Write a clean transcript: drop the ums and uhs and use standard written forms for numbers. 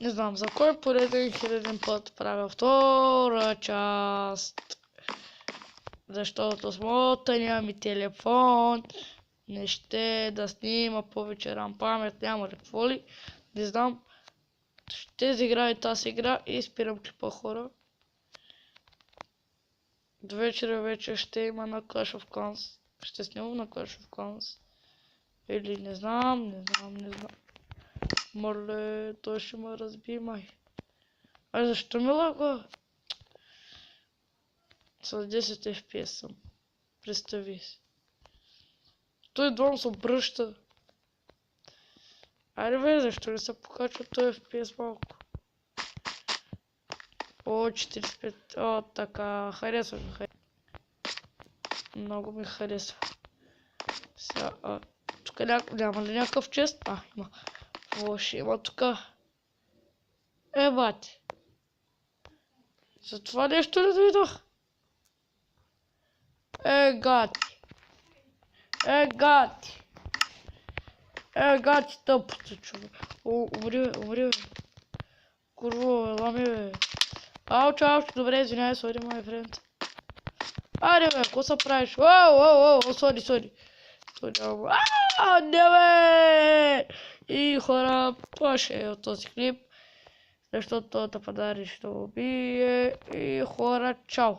Не знам за кой пореден хиляден път правя втора част. Защото смотания ми телефон не ще да снима повече рам памет, няма какво ли. Не знам. Ще изиграя тази игра и спирам клипа, хора. До вечера вече ще има на Clash of Clans. Ще снимам на Clash of Clans. Или не знам. Моля, той ще ме разби, май. Ай, защо ми лага? С 10 FPS съм. Представи си. Той двом се обръща. Айде бе, защо ли се покачва той FPS малко? О, 45. О, така. Харесва ми. Много ми харесва. Сега, тук няма ли някакъв чест? Има. Какво ще има тук? Бати. За това нещо ли дойдох? Гати, тъпото човек. Умри бе. Курво, лами бе. Ауч, добре, извинявай, сори, мой френд. Аре бе, какво се правиш? Сори. Не бе! И хора, паше от този клип, защото този падари ще убие. И хора, чао!